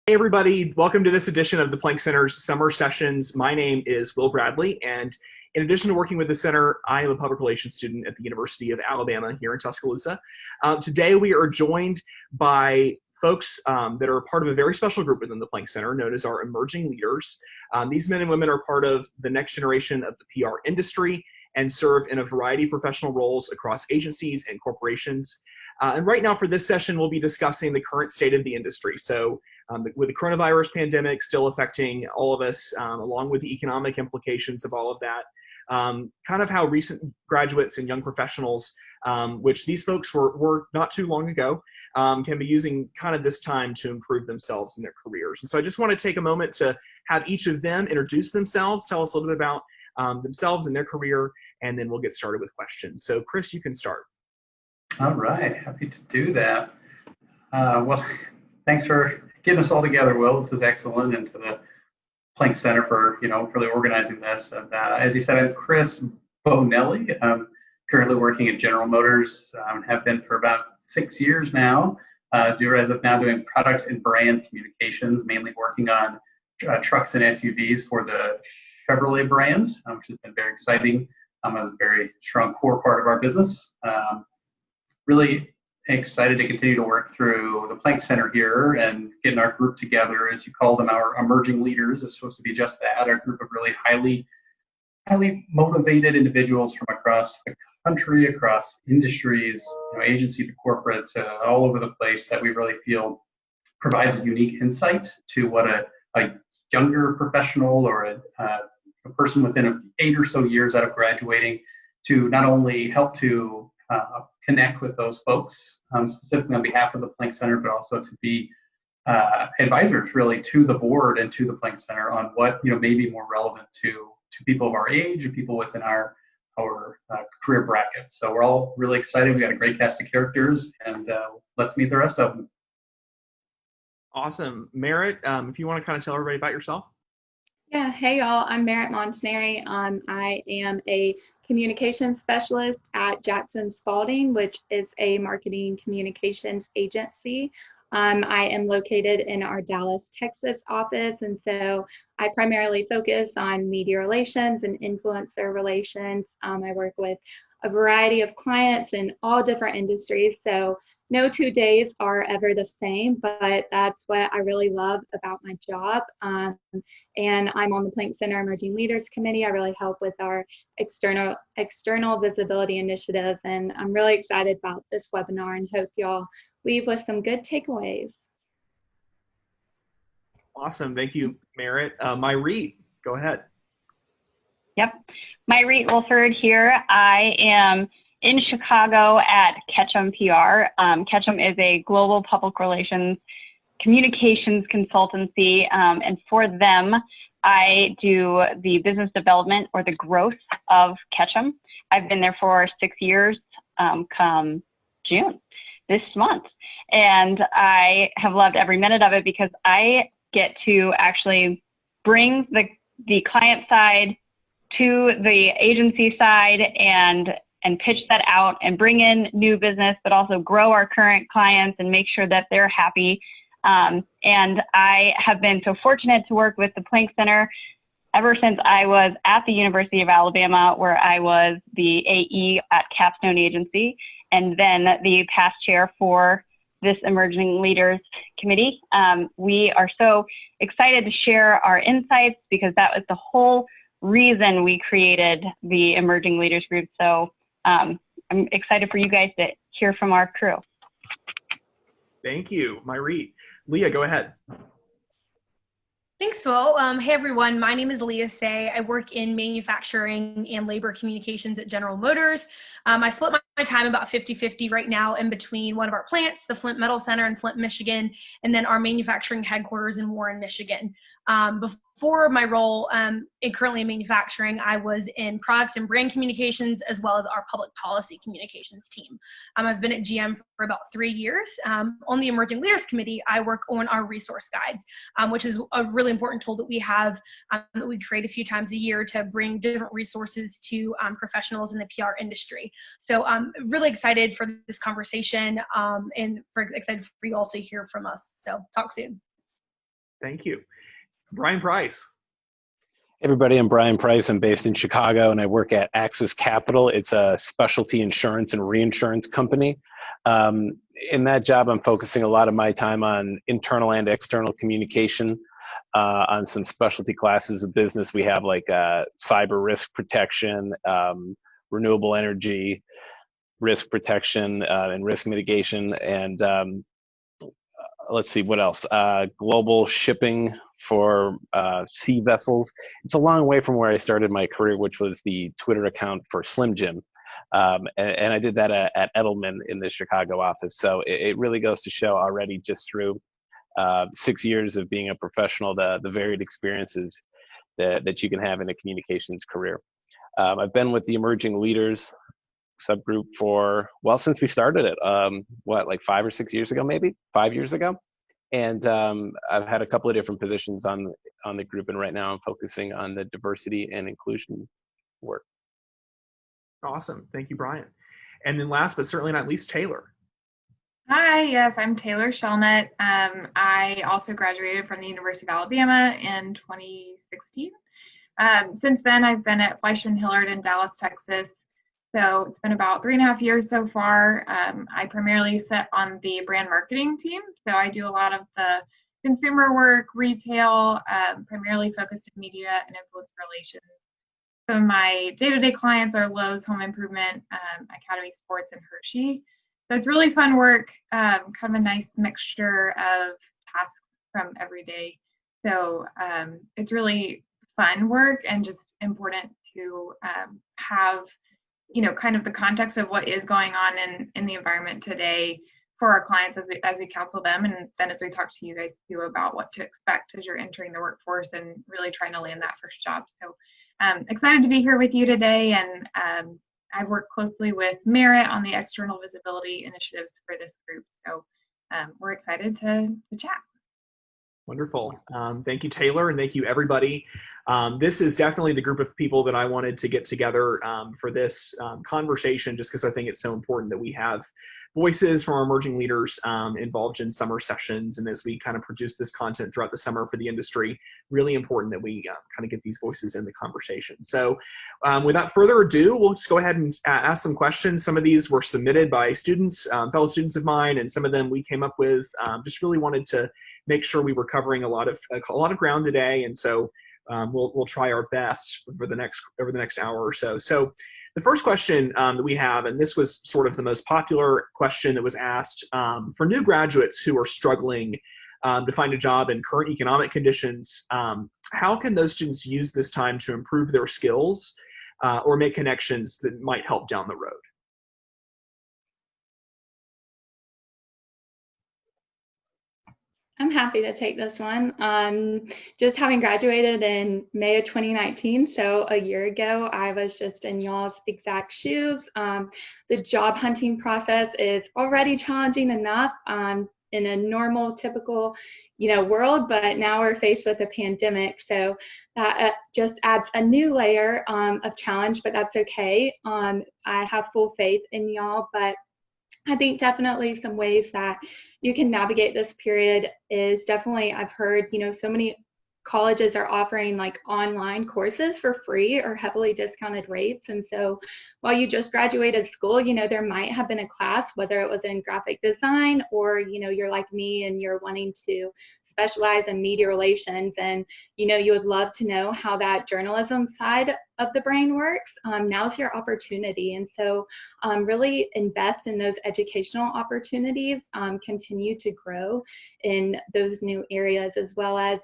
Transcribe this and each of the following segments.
Hey everybody, welcome to this edition of the Planck Center's Summer Sessions. My name is Will Bradley, and in addition to working with the center, I am a public relations student at the University of Alabama here in Tuscaloosa. Today we are joined by folks that are part of a very special group within the Planck Center known as our emerging leaders. These men and women are part of the next generation of the PR industry and serve in a variety of professional roles across agencies and corporations. And right now for this session, we'll be discussing the current state of the industry. So with the coronavirus pandemic still affecting all of us, along with the economic implications of all of that, kind of how recent graduates and young professionals, which these folks were not too long ago, can be using kind of this time to improve themselves in their careers. And so I just want to take a moment to have each of them introduce themselves, tell us a little bit about themselves and their career, and then we'll get started with questions. So Chris, you can start. All right, happy to do that. Well, thanks for getting us all together, Will. This is excellent, and to the Planck Center for really organizing this. And as you said, I'm Chris Bonelli. I'm currently working at General Motors. Have been for about 6 years now. As of now, doing product and brand communications, mainly working on trucks and SUVs for the Chevrolet brand, which has been very exciting. As a very strong core part of our business. Really excited to continue to work through the Planck Center here and getting our group together, as you call them, our emerging leaders. It's supposed to be just that, our group of really highly motivated individuals from across the country, across industries, agency to corporate, all over the place, that we really feel provides a unique insight to what a younger professional or a person within 8 or so years out of graduating, to not only help to connect with those folks, specifically on behalf of the Planck Center, but also to be advisors really to the board and to the Planck Center on what may be more relevant to people of our age and people within our career bracket. So we're all really excited. We got a great cast of characters, and let's meet the rest of them. Awesome. Merritt, if you want to kind of tell everybody about yourself. Yeah, hey y'all, I'm Merritt Montanary. I am a communications specialist at Jackson Spalding, which is a marketing communications agency. I am located in our Dallas, Texas office, and so I primarily focus on media relations and influencer relations. I work with a variety of clients in all different industries, so no 2 days are ever the same, but that's what I really love about my job. And I'm on the Planck Center Emerging Leaders Committee. I really help with our external visibility initiatives, and I'm really excited about this webinar and hope y'all leave with some good takeaways. Awesome, thank you, Merritt. Myreet, go ahead. Yep, Myreet Wolford here. I am in Chicago at Ketchum PR. Ketchum is a global public relations communications consultancy, and for them, I do the business development or the growth of Ketchum. I've been there for 6 years, come June this month, and I have loved every minute of it because I get to actually bring the client side to the agency side and pitch that out and bring in new business, but also grow our current clients and make sure that they're happy. And I have been so fortunate to work with the Planck Center ever since I was at the University of Alabama, where I was the AE at Capstone Agency, and then the past chair for this Emerging Leaders Committee. We are so excited to share our insights because that was the whole reason we created the Emerging Leaders Group. So I'm excited for you guys to hear from our crew. Thank you, Myreet. Leah, go ahead. Thanks, Will. Hey, everyone. My name is Leah Say. I work in manufacturing and labor communications at General Motors. I split my time about 50-50 right now in between one of our plants, the Flint Metal Center in Flint, Michigan, and then our manufacturing headquarters in Warren, Michigan. Before my role currently in manufacturing, I was in product and brand communications as well as our public policy communications team. I've been at GM for about 3 years. On the Emerging Leaders Committee, I work on our resource guides, which is a really important tool that we have that we create a few times a year to bring different resources to professionals in the PR industry. So I'm really excited for this conversation and excited for you all to hear from us. So talk soon. Thank you. Brian Price. Hey everybody, I'm Brian Price. I'm based in Chicago and I work at Axis Capital. It's a specialty insurance and reinsurance company. In that job, I'm focusing a lot of my time on internal and external communication on some specialty classes of business. We have like cyber risk protection, renewable energy risk protection, and risk mitigation, and let's see, what else? Global shipping for sea vessels. It's a long way from where I started my career, which was the Twitter account for Slim Jim. And I did that at Edelman in the Chicago office. So it really goes to show already, just through 6 years of being a professional, the varied experiences that you can have in a communications career. I've been with the Emerging Leaders subgroup for, well, since we started it, like 5 or 6 years ago, maybe 5 years ago. And I've had a couple of different positions on the group, and right now I'm focusing on the diversity and inclusion work. Awesome. Thank you, Brian. And then last but certainly not least, Taylor. Hi, yes, I'm Taylor Shellnut. I also graduated from the University of Alabama in 2016. Since then, I've been at Fleischman Hillard in Dallas, Texas. So it's been about 3.5 years so far. I primarily sit on the brand marketing team. So I do a lot of the consumer work, retail, primarily focused in media and influencer relations. Some of my day-to-day clients are Lowe's Home Improvement, Academy Sports, and Hershey. So it's really fun work, kind of a nice mixture of tasks from every day. So it's really fun work and just important to have, kind of the context of what is going on in the environment today for our clients as we counsel them, and then as we talk to you guys too about what to expect as you're entering the workforce and really trying to land that first job. So excited to be here with you today, and I've worked closely with Merit on the external visibility initiatives for this group. So we're excited to chat. Wonderful. Thank you, Taylor, and thank you, everybody. This is definitely the group of people that I wanted to get together for this conversation, just because I think it's so important that we have voices from our emerging leaders involved in summer sessions. And as we kind of produce this content throughout the summer for the industry, really important that we kind of get these voices in the conversation. So without further ado, we'll just go ahead and ask some questions. Some of these were submitted by students, fellow students of mine, and some of them we came up with. Just really wanted to make sure we were covering a lot of ground today. And so we'll try our best over the next hour or so. So the first question that we have, and this was sort of the most popular question that was asked for new graduates who are struggling to find a job in current economic conditions, how can those students use this time to improve their skills or make connections that might help down the road? I'm happy to take this one. Just having graduated in May of 2019, so a year ago, I was just in y'all's exact shoes. The job hunting process is already challenging enough in a normal, typical, world, but now we're faced with a pandemic, so that just adds a new layer of challenge, but that's okay. I have full faith in y'all, but I think definitely some ways that you can navigate this period is definitely, I've heard, so many colleges are offering like online courses for free or heavily discounted rates. And so while you just graduated school, there might have been a class, whether it was in graphic design or, you're like me and you're wanting to specialize in media relations and, you would love to know how that journalism side of the brain works. Now's your opportunity. And so really invest in those educational opportunities, continue to grow in those new areas, as well as,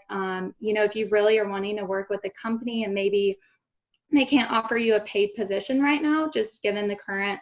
if you really are wanting to work with a company and maybe they can't offer you a paid position right now, just given the current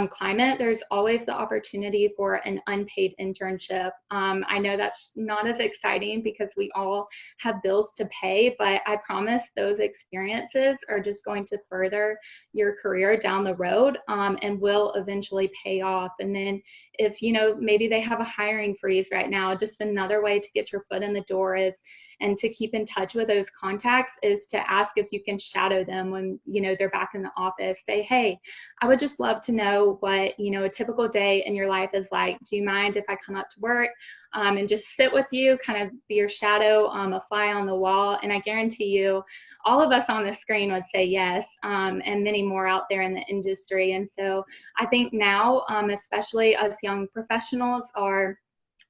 climate, there's always the opportunity for an unpaid internship. I know that's not as exciting because we all have bills to pay, but I promise those experiences are just going to further your career down the road and will eventually pay off. And then if, maybe they have a hiring freeze right now, just another way to get your foot in the door is, and to keep in touch with those contacts, is to ask if you can shadow them when, they're back in the office. Say, hey, I would just love to know know what, a typical day in your life is like. Do you mind if I come up to work and just sit with you, kind of be your shadow, a fly on the wall? And I guarantee you, all of us on the screen would say yes, and many more out there in the industry. And so I think now, especially us young professionals,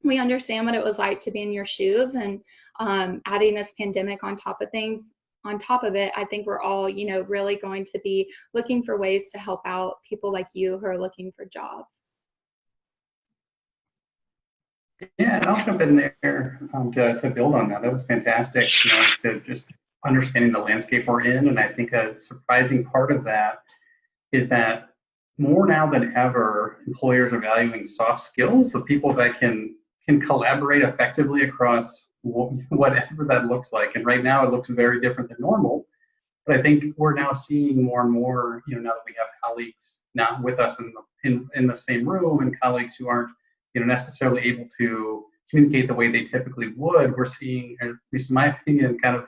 we understand what it was like to be in your shoes, and adding this pandemic on top of things. On top of it, I think we're all, really going to be looking for ways to help out people like you who are looking for jobs. Yeah, and I'll jump in there to build on that. That was fantastic, to just understanding the landscape we're in. And I think a surprising part of that is that more now than ever, employers are valuing soft skills of people that can collaborate effectively across whatever that looks like. And right now it looks very different than normal. But I think we're now seeing more and more, now that we have colleagues not with us in the same room, and colleagues who aren't, necessarily able to communicate the way they typically would, we're seeing, at least in my opinion, kind of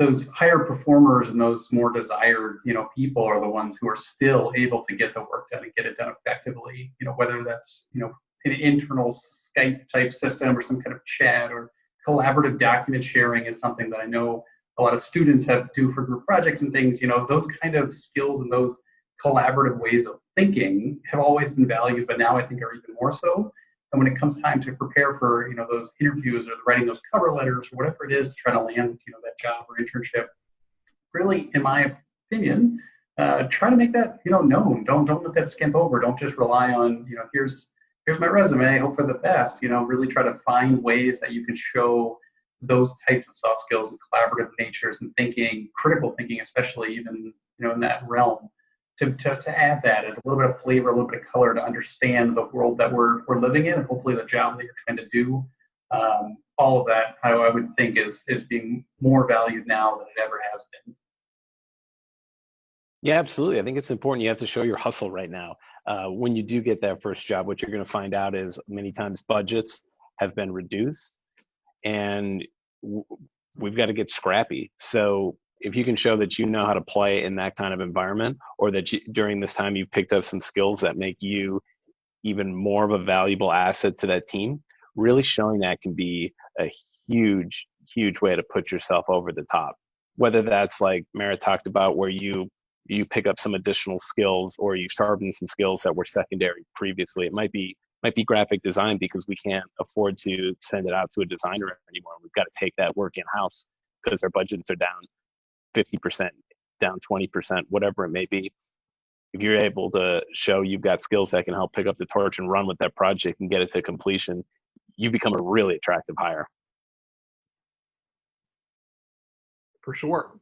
those higher performers and those more desired, people are the ones who are still able to get the work done and get it done effectively, whether that's, an internal Skype type system or some kind of chat, or collaborative document sharing is something that I know a lot of students have to do for group projects and things. Those kind of skills and those collaborative ways of thinking have always been valued, but now I think are even more so. And when it comes time to prepare for, those interviews or writing those cover letters or whatever it is to try to land, that job or internship, really, in my opinion, try to make that, known. Don't let that skimp over. Don't just rely on, here's my resume, hope for the best. Really try to find ways that you can show those types of soft skills and collaborative natures and thinking, critical thinking, especially even, in that realm, to add that as a little bit of flavor, a little bit of color to understand the world that we're living in, and hopefully the job that you're trying to do. All of that, I would think, is being more valued now than it ever has been. Yeah, absolutely. I think it's important. You have to show your hustle right now. When you do get that first job, what you're going to find out is many times budgets have been reduced, and we've got to get scrappy. So if you can show that you know how to play in that kind of environment, or that during this time you've picked up some skills that make you even more of a valuable asset to that team, really showing that can be a huge, huge way to put yourself over the top. Whether that's like Merritt talked about, where you pick up some additional skills, or you sharpen some skills that were secondary previously. It might be graphic design, because we can't afford to send it out to a designer anymore. We've got to take that work in-house because our budgets are down 50%, down 20%, whatever it may be. If you're able to show you've got skills that can help pick up the torch and run with that project and get it to completion, you become a really attractive hire. For sure.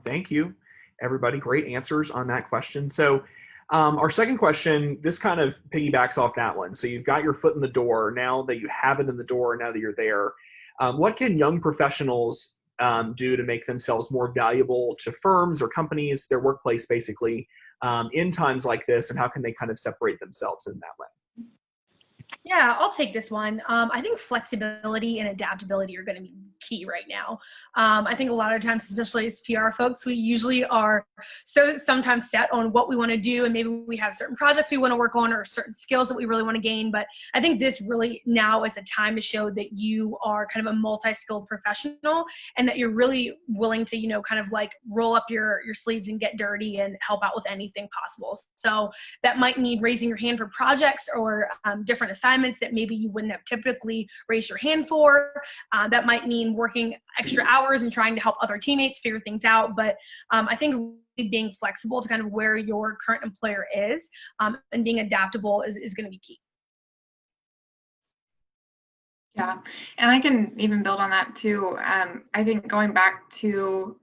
Thank you, everybody. Great answers on that question. So our second question, this kind of piggybacks off that one. So you've got your foot in the door. Now that you have it in the door, now that you're there, what can young professionals do to make themselves more valuable to firms or companies, their workplace basically, in times like this, and how can they kind of separate themselves in that way? Yeah, I'll take this one. I think flexibility and adaptability are going to be key right now. I think a lot of times, especially as PR folks, we usually are so sometimes set on what we want to do, and maybe we have certain projects we want to work on or certain skills that we really want to gain. But I think this really now is a time to show that you are kind of a multi-skilled professional, and that you're really willing to, kind of like roll up your sleeves and get dirty and help out with anything possible. So that might mean raising your hand for projects or different assignments that maybe you wouldn't have typically raised your hand for. That might mean working extra hours and trying to help other teammates figure things out. But I think really being flexible to kind of where your current employer is, and being adaptable is going to be key. Yeah, and I can even build on that too. I think going back to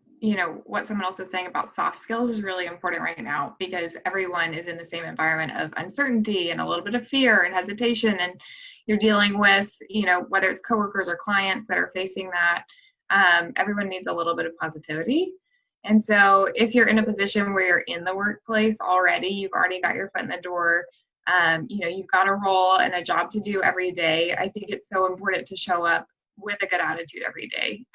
what someone else was saying about soft skills is really important right now, because everyone is in the same environment of uncertainty and a little bit of fear and hesitation, and you're dealing with, whether it's coworkers or clients that are facing that. Everyone needs a little bit of positivity. And so if you're in a position where you're in the workplace already, you've already got your foot in the door, you've got a role and a job to do every day, I think it's so important to show up with a good attitude every day,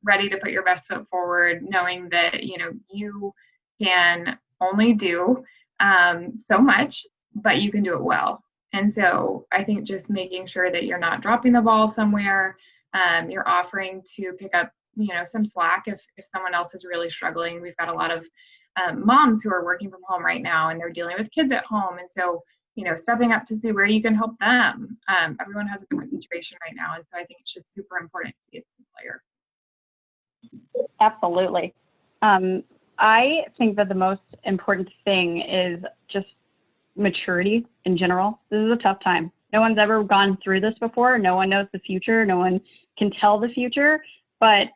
ready to put your best foot forward, knowing that, you can only do so much, but you can do it well. And so I think just making sure that you're not dropping the ball somewhere, you're offering to pick up, some slack if someone else is really struggling. We've got a lot of moms who are working from home right now, and they're dealing with kids at home. And so, stepping up to see where you can help them. Everyone has a different situation right now. And so I think it's just super important to be a team player. Absolutely. I think that the most important thing is just maturity in general. This is a tough time. No one's ever gone through this before. No one knows the future. No one can tell the future. But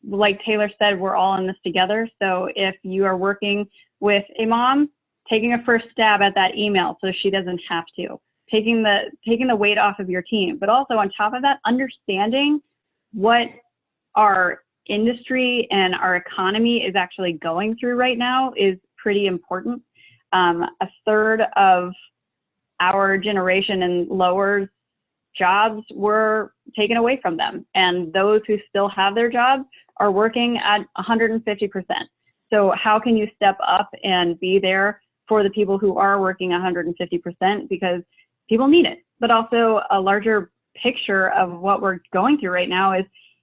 like Taylor said, we're all in this together. So if you are working with a mom, taking a first stab at that email so she doesn't have to, taking the weight off of your team, but also on top of that, understanding what our industry and our economy is actually going through right now is pretty important. A third of our generation and lower's jobs were taken away from them, and those who still have their jobs are working at 150%. So how can you step up and be there for the people who are working 150%, because people need it? But also a larger picture of what we're going through right now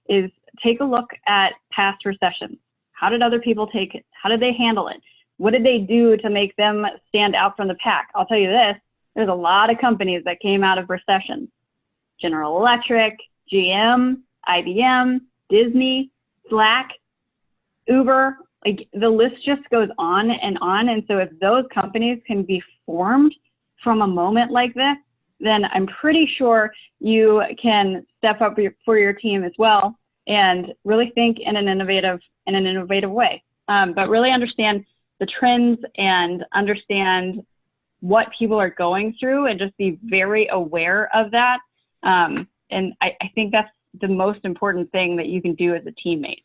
is take a look at past recessions. How did other people take it? How did they handle it? What did they do to make them stand out from the pack? I'll tell you this, there's a lot of companies that came out of recessions. General Electric, GM, IBM, Disney, Slack, Uber, like the list just goes on and on. And so if those companies can be formed from a moment like this, then I'm pretty sure you can step up for your team as well and really think in an innovative way. But really understand the trends and understand what people are going through and just be very aware of that. And I think that's the most important thing that you can do as a teammate.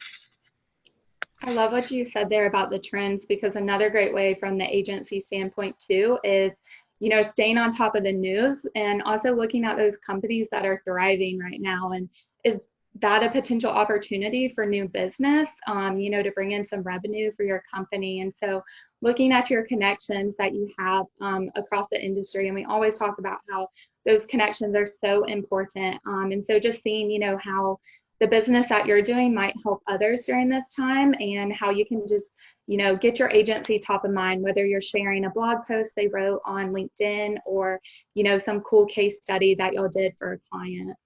I love what you said there about the trends, because another great way from the agency standpoint too is, staying on top of the news and also looking at those companies that are thriving right now. And is that a potential opportunity for new business, to bring in some revenue for your company? And so looking at your connections that you have across the industry, and we always talk about how those connections are so important. And so just seeing, how the business that you're doing might help others during this time, and how you can just, get your agency top of mind, whether you're sharing a blog post they wrote on LinkedIn or, some cool case study that y'all did for a client.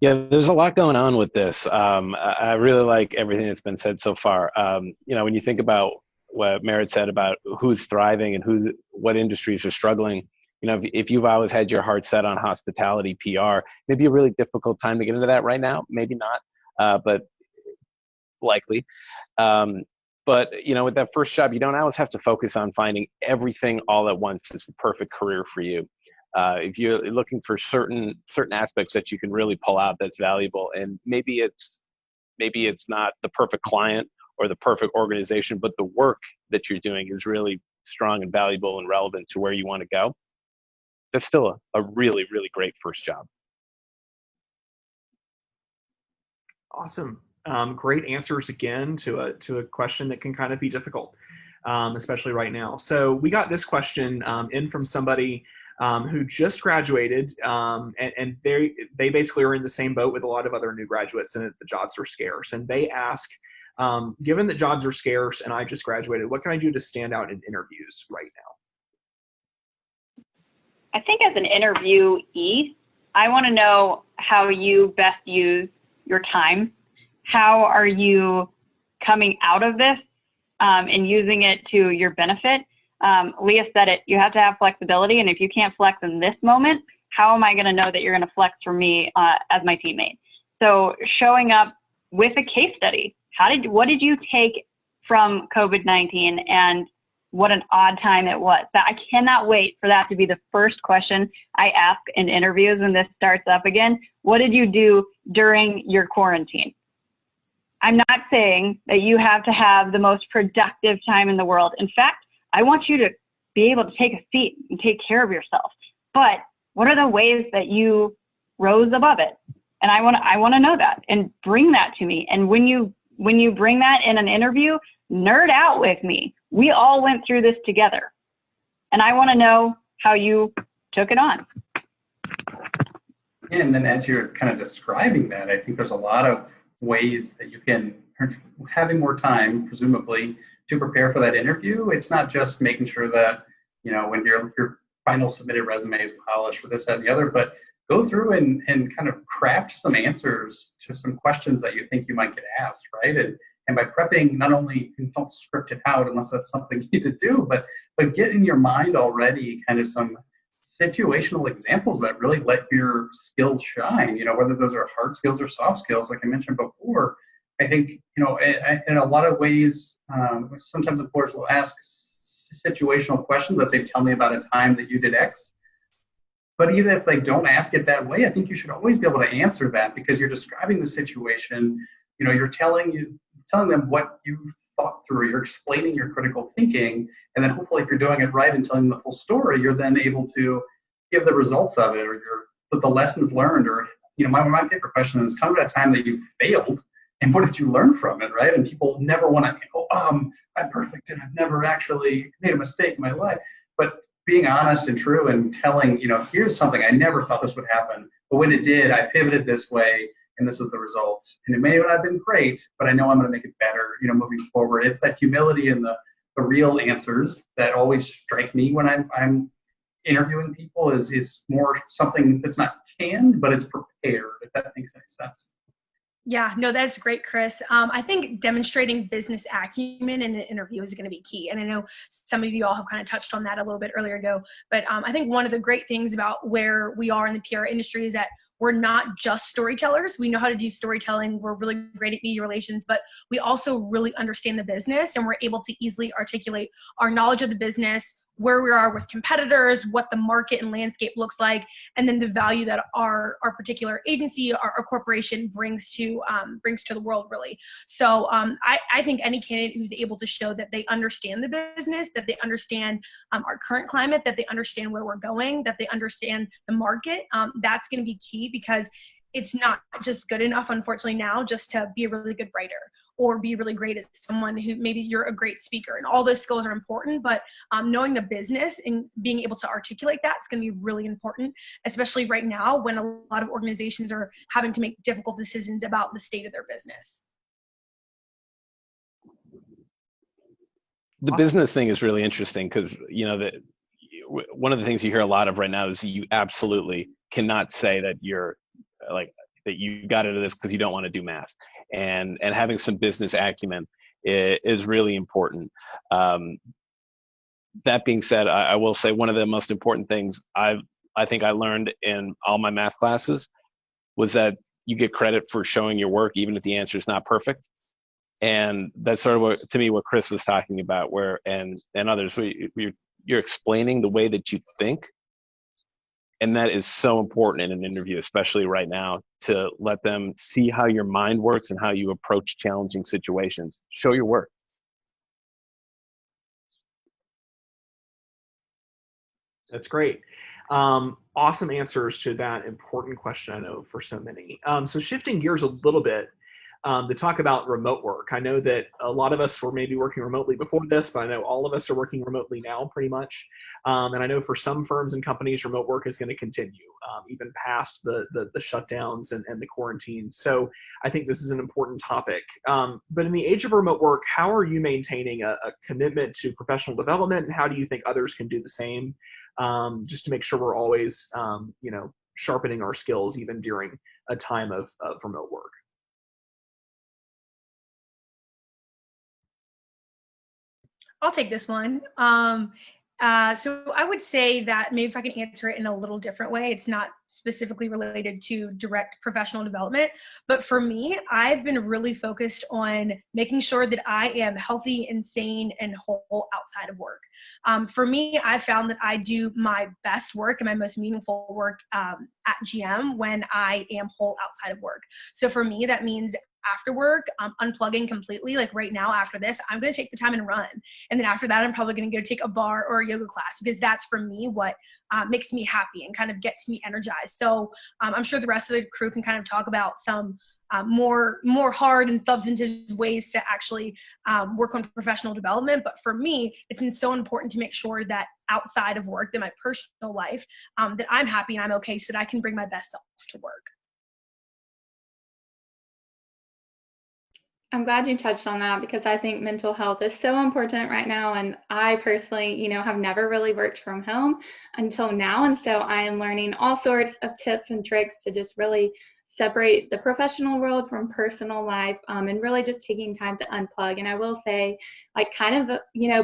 Yeah, there's a lot going on with this. I really like everything that's been said so far. When you think about what Merritt said about who's thriving and what industries are struggling, if you've always had your heart set on hospitality, PR, maybe a really difficult time to get into that right now. Maybe not, but likely. But with that first job, you don't always have to focus on finding everything all at once. It's the perfect career for you. If you're looking for certain aspects that you can really pull out that's valuable, and maybe it's not the perfect client or the perfect organization, but the work that you're doing is really strong and valuable and relevant to where you want to go, that's still a really, really great first job. Awesome. Great answers again to a question that can kind of be difficult, especially right now. So we got this question in from somebody who just graduated, and they basically are in the same boat with a lot of other new graduates, and the jobs are scarce. And they ask, given that jobs are scarce and I just graduated, what can I do to stand out in interviews right now? I think as an interviewee, I want to know how you best use your time. How are you coming out of this and using it to your benefit? Leah said it, you have to have flexibility, and if you can't flex in this moment, how am I going to know that you're going to flex for me as my teammate? So showing up with a case study. What did you take from COVID-19, and what an odd time it was? I cannot wait for that to be the first question I ask in interviews when this starts up again. What did you do during your quarantine? I'm not saying that you have to have the most productive time in the world. In fact, I want you to be able to take a seat and take care of yourself. But what are the ways that you rose above it? And I want to know that, and bring that to me. And when you bring that in an interview, nerd out with me. We all went through this together. and I want to know how you took it on. And then as you're kind of describing that, I think there's a lot of ways that you can, having more time, presumably, to prepare for that interview. It's not just making sure that, when your final submitted resume is polished for this, that, and the other, but go through and kind of craft some answers to some questions that you think you might get asked, right? And by prepping, not only you don't script it out unless that's something you need to do, but get in your mind already kind of some situational examples that really let your skills shine, whether those are hard skills or soft skills, like I mentioned before. I think, in a lot of ways, sometimes employers will ask situational questions. Let's say, tell me about a time that you did X. But even if they don't ask it that way, I think you should always be able to answer that, because you're describing the situation. You're telling them what you thought through. You're explaining your critical thinking, and then hopefully, if you're doing it right and telling the full story, you're then able to give the results of it, or the lessons learned. Or my favorite question is, tell me about a time that you failed, and what did you learn from it, right? And people never want to go, I'm perfect and I've never actually made a mistake in my life. But being honest and true and telling, here's something I never thought this would happen, but when it did, I pivoted this way, and this was the results. And it may not have been great, but I know I'm going to make it better, moving forward. It's that humility and the real answers that always strike me when I'm interviewing people is more something that's not canned, but it's prepared, if that makes any sense. Yeah, no, that's great, Chris. I think demonstrating business acumen in an interview is going to be key. And I know some of you all have kind of touched on that a little bit earlier ago. But I think one of the great things about where we are in the PR industry is that we're not just storytellers. We know how to do storytelling. We're really great at media relations, but we also really understand the business, and we're able to easily articulate our knowledge of the business, where we are with competitors, what the market and landscape looks like, and then the value that our particular agency, our corporation brings to the world, really. So I think any candidate who's able to show that they understand the business, that they understand our current climate, that they understand where we're going, that they understand the market, that's going to be key, because it's not just good enough, unfortunately, now just to be a really good writer or be really great as someone who maybe you're a great speaker, and all those skills are important, but knowing the business and being able to articulate that is going to be really important, especially right now when a lot of organizations are having to make difficult decisions about the state of their business. The business thing is really interesting, because one of the things you hear a lot of right now is you absolutely cannot say that that you got into this because you don't want to do math, and having some business acumen is really important. That being said, I will say one of the most important things I think I learned in all my math classes was that you get credit for showing your work even if the answer is not perfect. And that's sort of what Chris was talking about, and others, you're explaining the way that you think. And that is so important in an interview, especially right now, to let them see how your mind works and how you approach challenging situations. Show your work. That's great. Awesome answers to that important question, I know, for so many. So shifting gears a little bit to talk about remote work. I know that a lot of us were maybe working remotely before this, but I know all of us are working remotely now pretty much. And I know for some firms and companies, remote work is going to continue even past the shutdowns and the quarantine. So I think this is an important topic. But in the age of remote work, how are you maintaining a commitment to professional development, and how do you think others can do the same, just to make sure we're always sharpening our skills even during a time of remote work? I'll take this one. So I would say that maybe if I can answer it in a little different way, it's not specifically related to direct professional development, but for me, I've been really focused on making sure that I am healthy and sane and whole outside of work. For me, I found that I do my best work and my most meaningful work at GM when I am whole outside of work. So for me, that means after work, unplugging completely. Like right now, after this, I'm going to take the time and run. And then after that, I'm probably going to go take a bar or a yoga class, because that's for me what makes me happy and kind of gets me energized. So I'm sure the rest of the crew can kind of talk about some more hard and substantive ways to actually work on professional development. But for me, it's been so important to make sure that outside of work, that my personal life, that I'm happy and I'm okay so that I can bring my best self to work. I'm glad you touched on that because I think mental health is so important right now. And I personally, have never really worked from home until now. And so I am learning all sorts of tips and tricks to just really separate the professional world from personal life, and really just taking time to unplug. And I will say, like, kind of,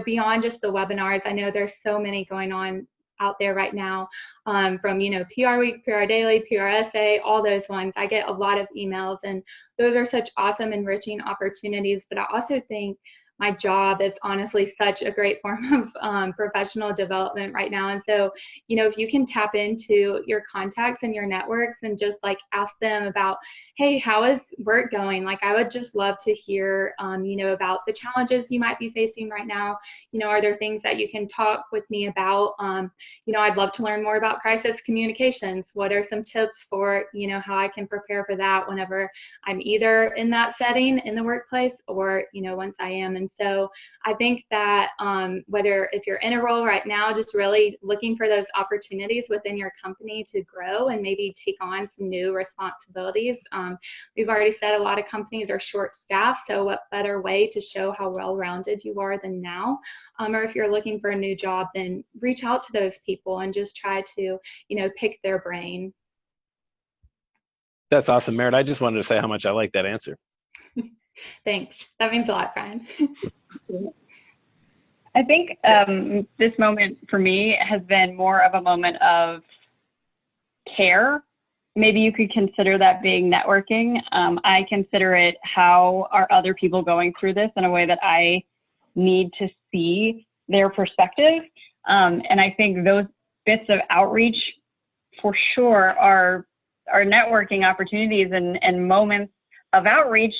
beyond just the webinars, I know there's so many going on out there right now, from PR Week, PR Daily, PRSA, all those ones. I get a lot of emails, and those are such awesome, enriching opportunities. But I also think my job is honestly such a great form of professional development right now. And so, if you can tap into your contacts and your networks and just like ask them about, hey, how is work going? Like, I would just love to hear, about the challenges you might be facing right now. Are there things that you can talk with me about? I'd love to learn more about crisis communications. What are some tips for, how I can prepare for that whenever I'm either in that setting in the workplace or, once I am. And so I think that whether if you're in a role right now, just really looking for those opportunities within your company to grow and maybe take on some new responsibilities. We've already said a lot of companies are short staffed, so what better way to show how well-rounded you are than now? Or if you're looking for a new job, then reach out to those people and just try to, pick their brain. That's awesome, Merritt. I just wanted to say how much I like that answer. Thanks. That means a lot, Brian. I think this moment for me has been more of a moment of care. Maybe you could consider that being networking. I consider it, how are other people going through this in a way that I need to see their perspective. And I think those bits of outreach for sure are networking opportunities and moments of outreach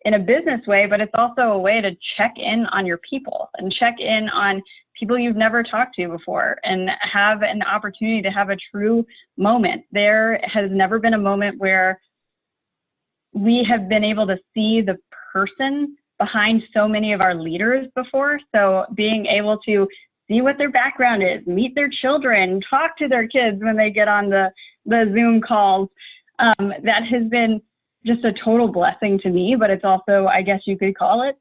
in a business way, but it's also a way to check in on your people and check in on people you've never talked to before and have an opportunity to have a true moment. There has never been a moment where we have been able to see the person behind so many of our leaders before. So being able to see what their background is, meet their children, talk to their kids when they get on the Zoom calls, that has been just a total blessing to me, but it's also, I guess you could call it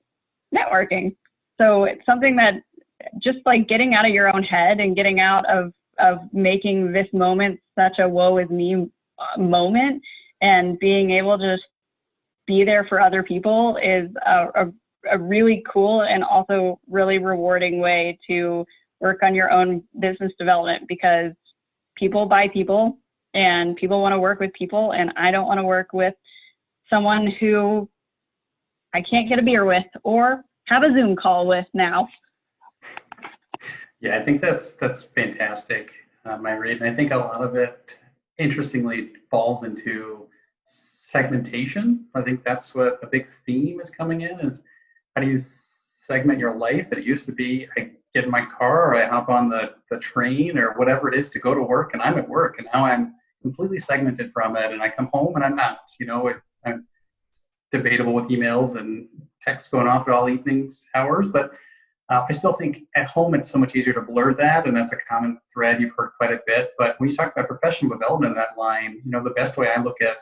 networking. So it's something that just like getting out of your own head and getting out of making this moment such a woe is me moment and being able to just be there for other people is a really cool and also really rewarding way to work on your own business development, because people buy people and people want to work with people, and I don't want to work with someone who I can't get a beer with or have a Zoom call with now. Yeah, I think that's fantastic, Myra. And I think a lot of it, interestingly, falls into segmentation. I think that's what a big theme is coming in, is how do you segment your life? It used to be I get in my car or I hop on the train or whatever it is to go to work, and I'm at work, and now I'm completely segmented from it, and I come home and I'm not, I'm debatable with emails and texts going off at all evenings hours, but I still think at home it's so much easier to blur that, and that's a common thread you've heard quite a bit. But when you talk about professional development in that line, the best way I look at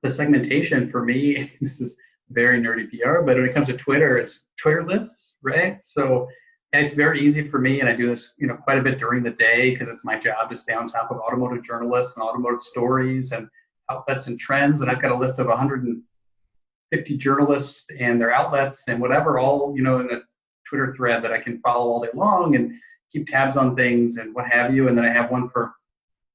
the segmentation for me, this is very nerdy PR, but when it comes to Twitter, it's Twitter lists, right? So it's very easy for me, and I do this quite a bit during the day because it's my job to stay on top of automotive journalists and automotive stories and outlets and trends, and I've got a list of 150 journalists and their outlets and whatever, all in a Twitter thread that I can follow all day long and keep tabs on things and what have you. And then I have one for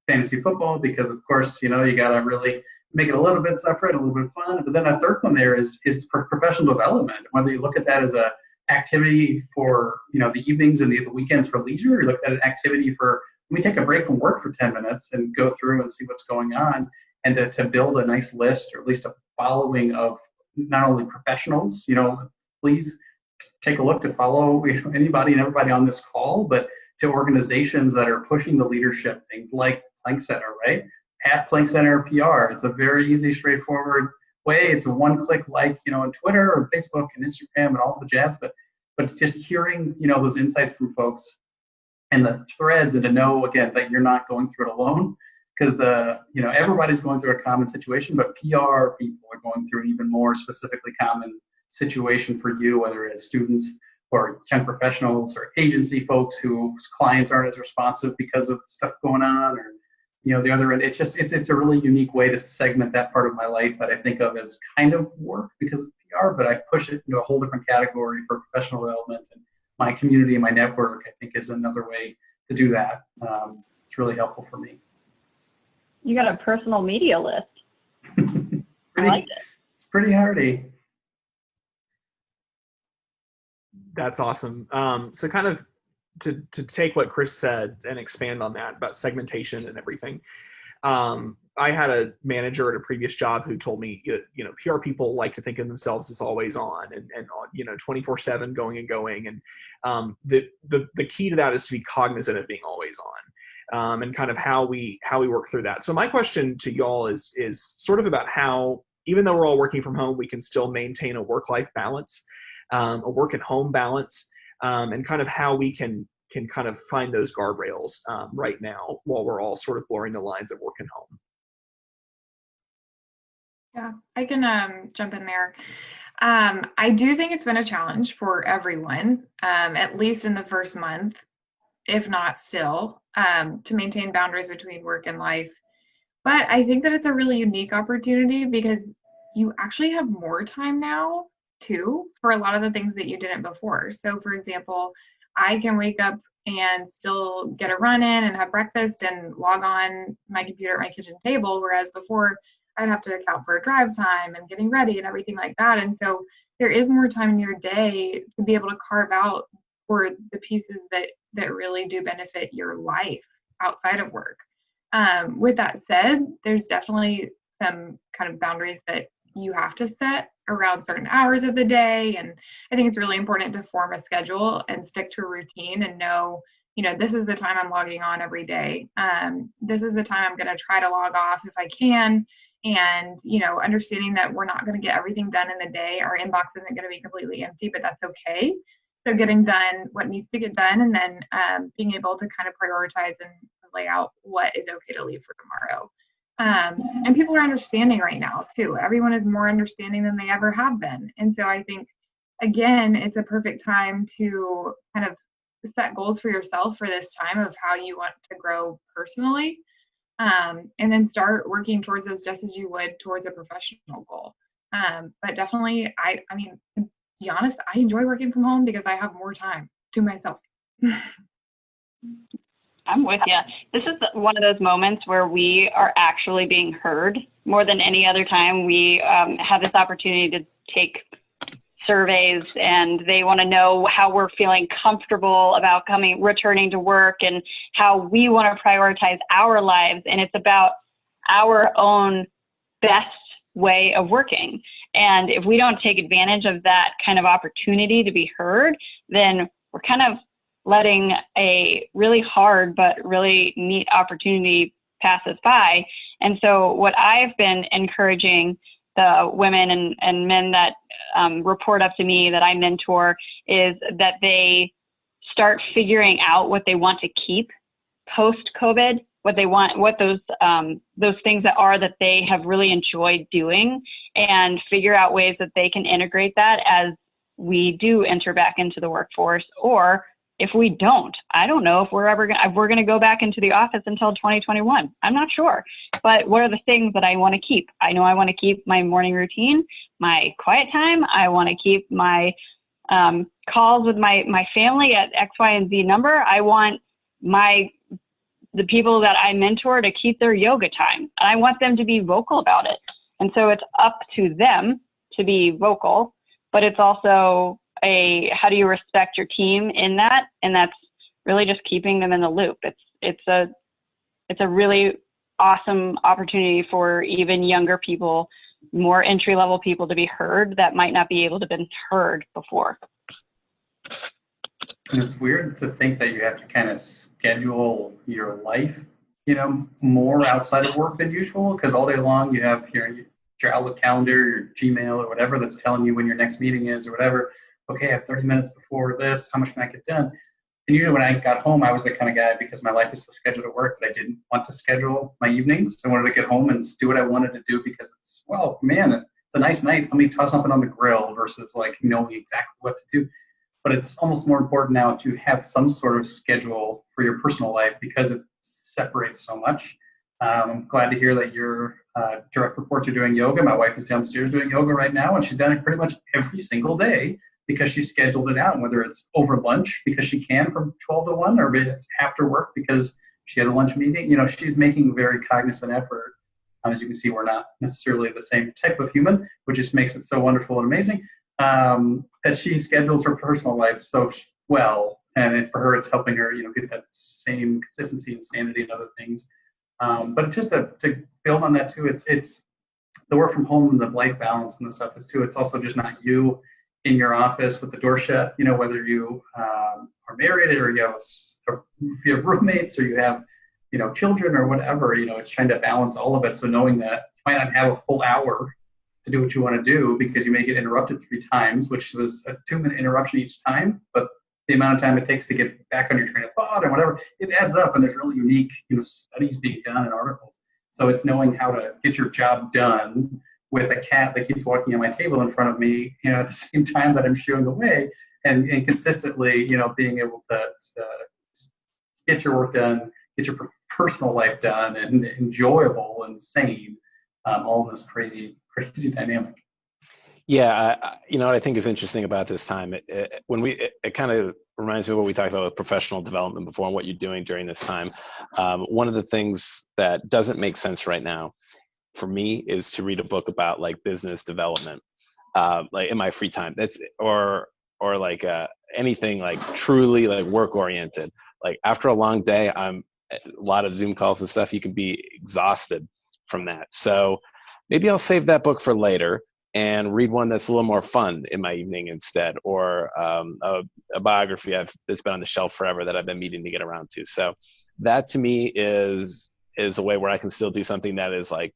fantasy football because, of course, you got to really make it a little bit separate, a little bit fun. But then a third one there is for professional development. Whether you look at that as a activity for the evenings and the weekends for leisure, or you look at an activity for let me take a break from work for 10 minutes and go through and see what's going on, and to build a nice list or at least a following of not only professionals, please take a look to follow anybody and everybody on this call, but to organizations that are pushing the leadership things like Plank Center, right? at Plank Center PR. It's a very easy, straightforward way. It's a one-click like, on Twitter or Facebook and Instagram and all the jazz, but just hearing, those insights from folks and the threads, and to know, again, that you're not going through it alone, because everybody's going through a common situation, but PR people are going through an even more specifically common situation for you, whether it's students or young professionals or agency folks whose clients aren't as responsive because of stuff going on, or the other end. It's a really unique way to segment that part of my life that I think of as kind of work because it's PR, but I push it into a whole different category for professional development, and my community and my network, I think, is another way to do that. It's really helpful for me. You got a personal media list. I like it. It's pretty hardy. That's awesome. So kind of to take what Chris said and expand on that about segmentation and everything. I had a manager at a previous job who told me, PR people like to think of themselves as always on and 24/7 going and going. And the key to that is to be cognizant of being always on, and kind of how we work through that. So my question to y'all is sort of about how, even though we're all working from home, we can still maintain a work-life balance, a work and home balance, and kind of how we can kind of find those guardrails right now while we're all sort of blurring the lines of work and home. Yeah, I can jump in there. I do think it's been a challenge for everyone, at least in the first month, if not still, to maintain boundaries between work and life. But I think that it's a really unique opportunity because you actually have more time now too for a lot of the things that you didn't before. So for example, I can wake up and still get a run in and have breakfast and log on my computer at my kitchen table, whereas before I'd have to account for drive time and getting ready and everything like that. And so there is more time in your day to be able to carve out for the pieces that really do benefit your life outside of work. With that said, there's definitely some kind of boundaries that you have to set around certain hours of the day. And I think it's really important to form a schedule and stick to a routine and know, this is the time I'm logging on every day. This is the time I'm going to try to log off if I can. And, understanding that we're not going to get everything done in the day. Our inbox isn't going to be completely empty, but that's okay. So getting done what needs to get done, and then being able to kind of prioritize and lay out what is okay to leave for tomorrow. And people are understanding right now too. Everyone is more understanding than they ever have been. And so I think, again, it's a perfect time to kind of set goals for yourself for this time of how you want to grow personally. And then start working towards those just as you would towards a professional goal. But definitely, I mean, to be honest, I enjoy working from home because I have more time to myself. I'm with you. This is one of those moments where we are actually being heard more than any other time. We have this opportunity to take surveys, and they want to know how we're feeling comfortable about returning to work, and how we want to prioritize our lives. And it's about our own best way of working. And if we don't take advantage of that kind of opportunity to be heard, then we're kind of letting a really hard but really neat opportunity pass us by. And so what I've been encouraging the women and men that report up to me that I mentor is that they start figuring out what they want to keep post-COVID, what they want, what those things that they have really enjoyed doing, and figure out ways that they can integrate that as we do enter back into the workforce. Or if we don't, I don't know if we're going to go back into the office until 2021. I'm not sure. But what are the things that I want to keep? I know I want to keep my morning routine, my quiet time. I want to keep my calls with my family at X, Y, and Z number. I want the people that I mentor to keep their yoga time. And I want them to be vocal about it. And so it's up to them to be vocal, but it's also how do you respect your team in that? And that's really just keeping them in the loop. It's a really awesome opportunity for even younger people, more entry-level people, to be heard that might not be able to been heard before. And it's weird to think that you have to kind of schedule your life more outside of work than usual, because all day long you have your Outlook calendar, your Gmail or whatever that's telling you when your next meeting is or whatever. Okay, I have 30 minutes before this. How much can I get done? And usually when I got home, I was the kind of guy, because my life is so scheduled at work, that I didn't want to schedule my evenings. I wanted to get home and do what I wanted to do, because it's, well, man, it's a nice night. Let me toss something on the grill versus like knowing exactly what to do. But it's almost more important now to have some sort of schedule for your personal life, because it separates so much. I'm glad to hear that your direct reports are doing yoga. My wife is downstairs doing yoga right now, and she's done it pretty much every single day because she scheduled it out, whether it's over lunch because she can from 12 to 1, or maybe it's after work because she has a lunch meeting. She's making very cognizant effort. As you can see, we're not necessarily the same type of human, which just makes it so wonderful and amazing, that she schedules her personal life so well. And it's, for her, it's helping her, get that same consistency and sanity and other things. But just to build on that too, it's the work from home and the life balance and the stuff is too. It's also just not you in your office with the door shut. Whether you are married or you have roommates or you have children or whatever. It's trying to balance all of it. So knowing that you might not have a full hour to do what you want to do because you may get interrupted 3 times, which was a 2-minute interruption each time, but the amount of time it takes to get back on your train of thought or whatever, it adds up. And there's really unique studies being done and articles. So it's knowing how to get your job done with a cat that keeps walking on my table in front of me, at the same time that I'm shooing away, and consistently, being able to get your work done, get your personal life done, and enjoyable and sane, all in this crazy dynamic. Yeah, what I think is interesting about this time, it kind of reminds me of what we talked about with professional development before and what you're doing during this time. One of the things that doesn't make sense right now for me is to read a book about like business development, like in my free time. That's or like anything like truly like work oriented. Like after a long day, a lot of Zoom calls and stuff, you can be exhausted from that. So maybe I'll save that book for later and read one that's a little more fun in my evening instead, or a biography that's been on the shelf forever that I've been meaning to get around to. So that to me is a way where I can still do something that is like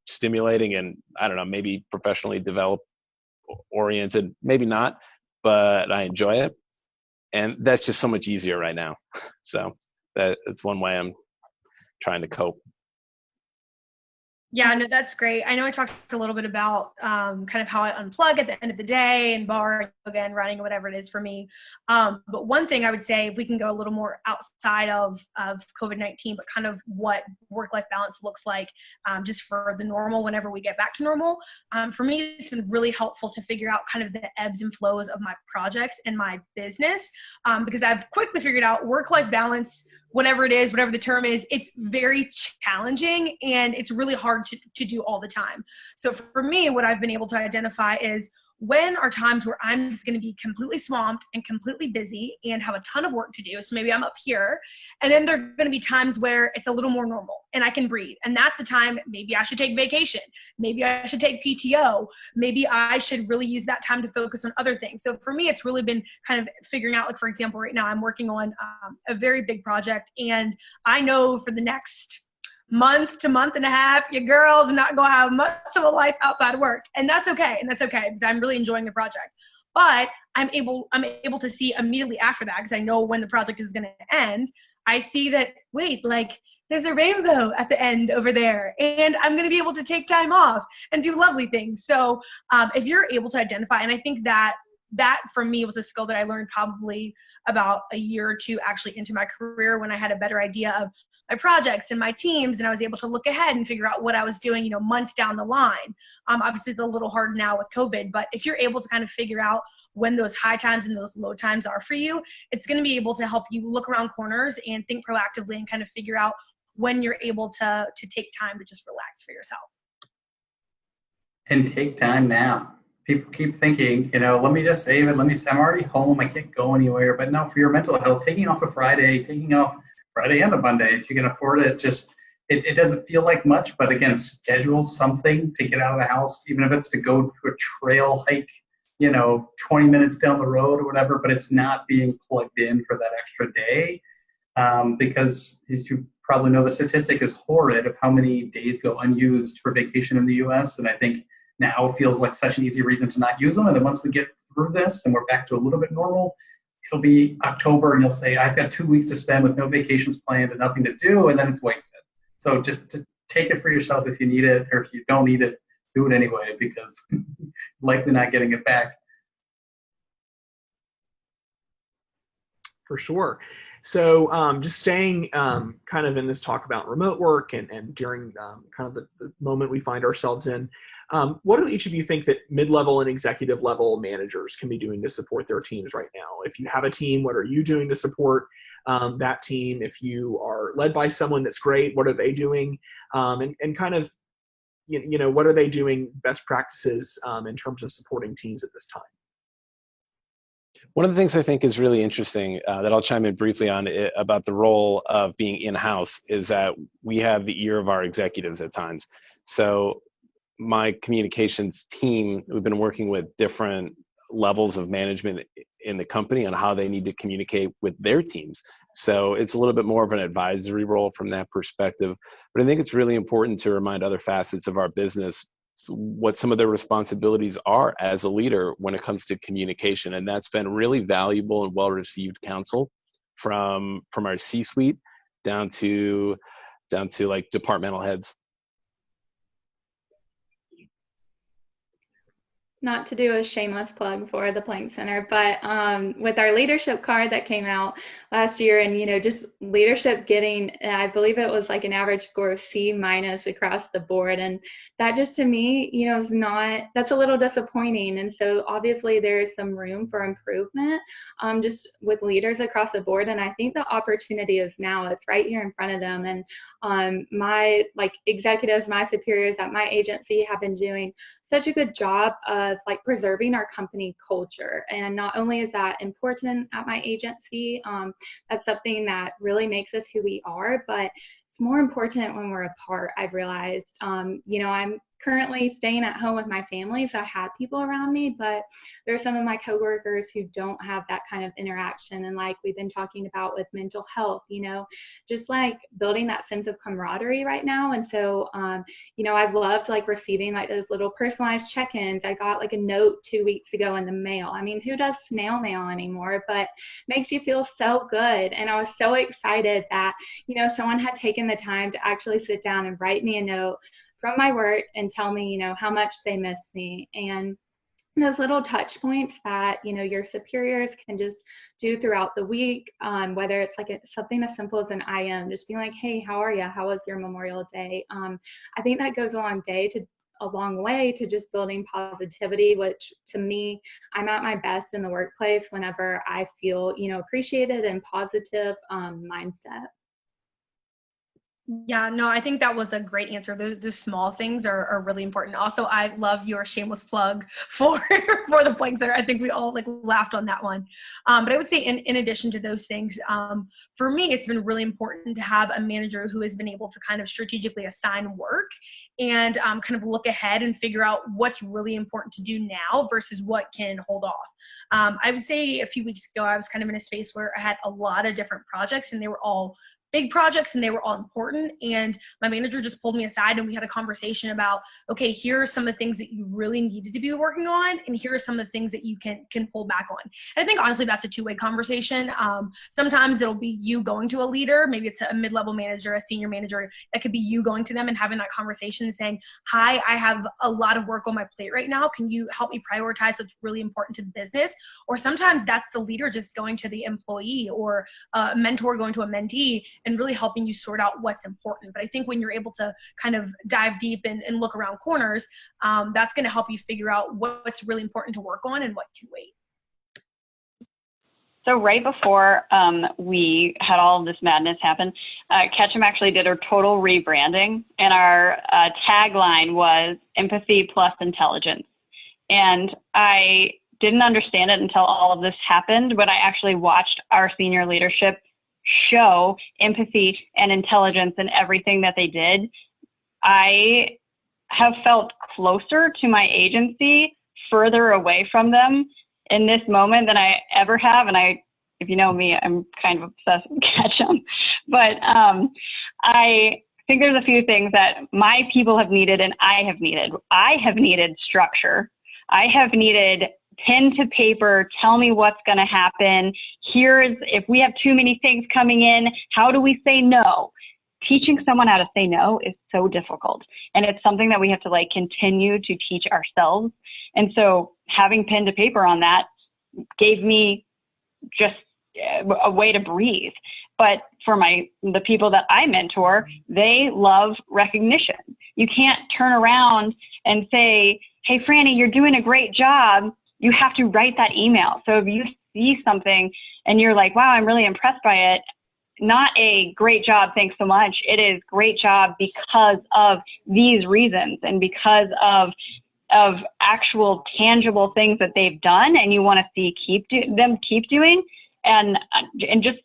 stimulating and, I don't know, maybe professionally developed oriented, maybe not, but I enjoy it. And that's just so much easier right now. So that's one way I'm trying to cope. Yeah, no, that's great. I know I talked a little bit about kind of how I unplug at the end of the day and bar, yoga, and running, whatever it is for me. But one thing I would say, if we can go a little more outside of COVID-19, but kind of what work-life balance looks like just for the normal whenever we get back to normal. For me, it's been really helpful to figure out kind of the ebbs and flows of my projects and my business, because I've quickly figured out work-life balance, whatever it is, whatever the term is, it's very challenging and it's really hard to do all the time. So for me, what I've been able to identify is when are times where I'm just going to be completely swamped and completely busy and have a ton of work to do. So maybe I'm up here, and then there are going to be times where it's a little more normal and I can breathe. And that's the time maybe I should take vacation. Maybe I should take PTO. Maybe I should really use that time to focus on other things. So for me, it's really been kind of figuring out, like, for example, right now I'm working on a very big project, and I know for the next month to month and a half, your girl's not going to have much of a life outside of work. And that's okay. And that's okay because I'm really enjoying the project. But I'm able to see immediately after that, because I know when the project is going to end, I see that, wait, like there's a rainbow at the end over there, and I'm going to be able to take time off and do lovely things. So if you're able to identify, and I think that for me was a skill that I learned probably about a year or two actually into my career, when I had a better idea of my projects and my teams, and I was able to look ahead and figure out what I was doing, months down the line. Obviously it's a little hard now with COVID, but if you're able to kind of figure out when those high times and those low times are for you, it's going to be able to help you look around corners and think proactively and kind of figure out when you're able to take time to just relax for yourself. And take time now. People keep thinking, let me just save it. I'm already home. I can't go anywhere. But no, for your mental health, taking off a Friday, taking off Friday and a Monday, if you can afford it, it doesn't feel like much, but again, schedule something to get out of the house, even if it's to go to a trail hike, 20 minutes down the road or whatever, but it's not being plugged in for that extra day, because as you probably know the statistic is horrid of how many days go unused for vacation in the US. And I think now feels like such an easy reason to not use them. And then once we get through this and we're back to a little bit normal, it'll be October and you'll say, I've got 2 weeks to spend with no vacations planned and nothing to do, and then it's wasted. So just to take it for yourself if you need it, or if you don't need it, do it anyway, because likely not getting it back. For sure. So just staying kind of in this talk about remote work and during kind of the moment we find ourselves in, what do each of you think that mid-level and executive level managers can be doing to support their teams right now? If you have a team, what are you doing to support that team? If you are led by someone that's great, what are they doing? And kind of, you know, what are they doing best practices in terms of supporting teams at this time? One of the things I think is really interesting that I'll chime in briefly on about the role of being in-house is that we have the ear of our executives at times. So my communications team, we've been working with different levels of management in the company on how they need to communicate with their teams. So it's a little bit more of an advisory role from that perspective. But I think it's really important to remind other facets of our business what some of their responsibilities are as a leader when it comes to communication. And that's been really valuable and well-received counsel from our C-suite down to like departmental heads. Not to do a shameless plug for the Plank Center, but with our leadership card that came out last year, and, you know, just leadership getting, I believe it was like an average score of C- across the board. And that just, to me, you know, is not, that's a little disappointing. And so obviously there is some room for improvement just with leaders across the board. And I think the opportunity is now. It's right here in front of them. And my executives, my superiors at my agency have been doing such a good job of preserving our company culture. And not only is that important at my agency, that's something that really makes us who we are, but it's more important when we're apart, I've realized. You know, I'm currently staying at home with my family, so I have people around me, but there are some of my coworkers who don't have that kind of interaction. And like we've been talking about with mental health, you know, just like building that sense of camaraderie right now. And so, you know, I've loved receiving those little personalized check-ins. I got a note 2 weeks ago in the mail. I mean, who does snail mail anymore? But makes you feel so good. And I was so excited that, you know, someone had taken the time to actually sit down and write me a note from my work and tell me, you know, how much they miss me. And those little touch points that, you know, your superiors can just do throughout the week, whether it's something as simple as an IM, just being like, hey, how are you? How was your Memorial Day? I think that goes a long way to just building positivity, which to me, I'm at my best in the workplace whenever I feel, you know, appreciated and positive mindset. Yeah, no, I think that was a great answer. Those small things are really important. Also, I love your shameless plug for the Plank Center. I think we all laughed on that one. But I would say in addition to those things, for me, it's been really important to have a manager who has been able to kind of strategically assign work and kind of look ahead and figure out what's really important to do now versus what can hold off. I would say a few weeks ago, I was kind of in a space where I had a lot of different projects and they were all big projects and they were all important. And my manager just pulled me aside and we had a conversation about, okay, here are some of the things that you really needed to be working on. And here are some of the things that you can pull back on. And I think honestly, that's a two-way conversation. Sometimes it'll be you going to a leader, maybe it's a mid-level manager, a senior manager. That could be you going to them and having that conversation and saying, hi, I have a lot of work on my plate right now. Can you help me prioritize what's really important to the business? Or sometimes that's the leader just going to the employee or a mentor going to a mentee and really helping you sort out what's important. But I think when you're able to kind of dive deep and look around corners, that's going to help you figure out what's really important to work on and what can wait. So right before we had all of this madness happen, Ketchum actually did a total rebranding, and our tagline was empathy plus intelligence. And I didn't understand it until all of this happened, but I actually watched our senior leadership show empathy and intelligence in everything that they did. I have felt closer to my agency, further away from them in this moment than I ever have. And if you know me, I'm kind of obsessed with Ketchum. But I think there's a few things that my people have needed and I have needed. I have needed structure. I have needed pen to paper, tell me what's going to happen. Here's, if we have too many things coming in, how do we say no? Teaching someone how to say no is so difficult. And it's something that we have to like continue to teach ourselves. And so having pen to paper on that gave me just a way to breathe. But for the people that I mentor, they love recognition. You can't turn around and say, hey, Franny, you're doing a great job. You have to write that email. So if you see something and you're like, wow, I'm really impressed by it, not a great job, thanks so much. It is great job because of these reasons and because of actual tangible things that they've done, and you want to see them keep doing, and just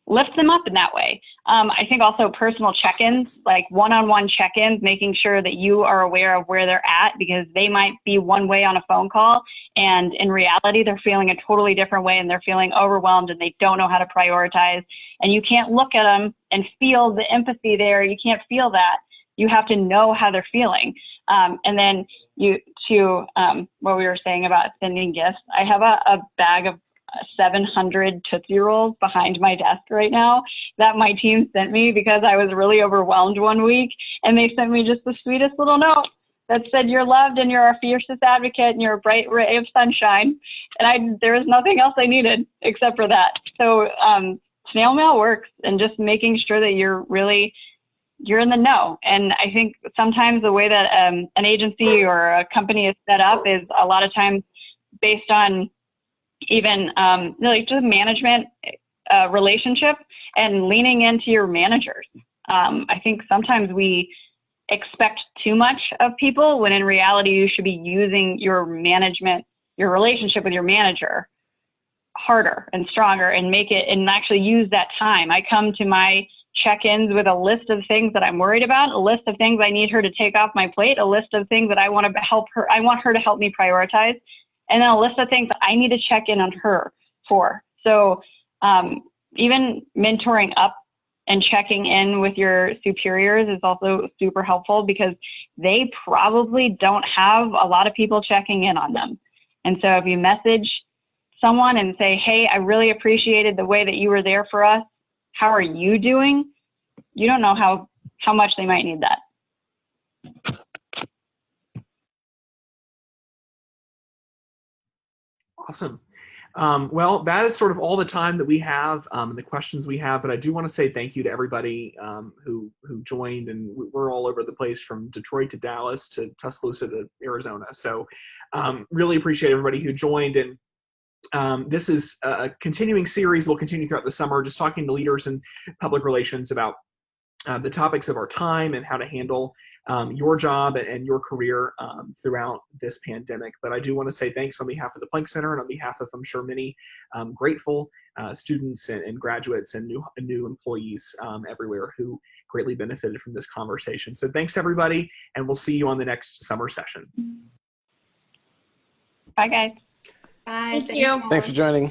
lift them up in that way. I think also personal check-ins, like one-on-one check-ins, making sure that you are aware of where they're at, because they might be one way on a phone call, and in reality, they're feeling a totally different way, and they're feeling overwhelmed, and they don't know how to prioritize. And you can't look at them and feel the empathy there. You can't feel that. You have to know how they're feeling. And then what we were saying about sending gifts, I have a bag of 700 Tootsie Rolls behind my desk right now that my team sent me because I was really overwhelmed one week, and they sent me just the sweetest little note that said, you're loved and you're our fiercest advocate and you're a bright ray of sunshine. And there was nothing else I needed except for that. So snail mail works, and just making sure that you're in the know. And I think sometimes the way that an agency or a company is set up is a lot of times based on even like just management relationship and leaning into your managers. I think sometimes we expect too much of people when in reality you should be using your relationship with your manager harder and stronger, and actually use that time. I come to my check-ins with a list of things that I'm worried about, a list of things I need her to take off my plate, a list of things that I want her to help me prioritize, and then a list of things that I need to check in on her for. So even mentoring up and checking in with your superiors is also super helpful, because they probably don't have a lot of people checking in on them. And so if you message someone and say, hey, I really appreciated the way that you were there for us, how are you doing? You don't know how much they might need that. Awesome. Well, that is sort of all the time that we have and the questions we have, but I do want to say thank you to everybody who joined, and we're all over the place from Detroit to Dallas to Tuscaloosa to Arizona. So really appreciate everybody who joined, and this is a continuing series. We'll continue throughout the summer, just talking to leaders in public relations about the topics of our time and how to handle your job and your career throughout this pandemic. But I do want to say thanks on behalf of the Planck Center and on behalf of, I'm sure, many grateful students and graduates and new employees everywhere who greatly benefited from this conversation. So thanks, everybody, and we'll see you on the next summer session. Bye, guys. Bye. Thank you. Thanks for joining.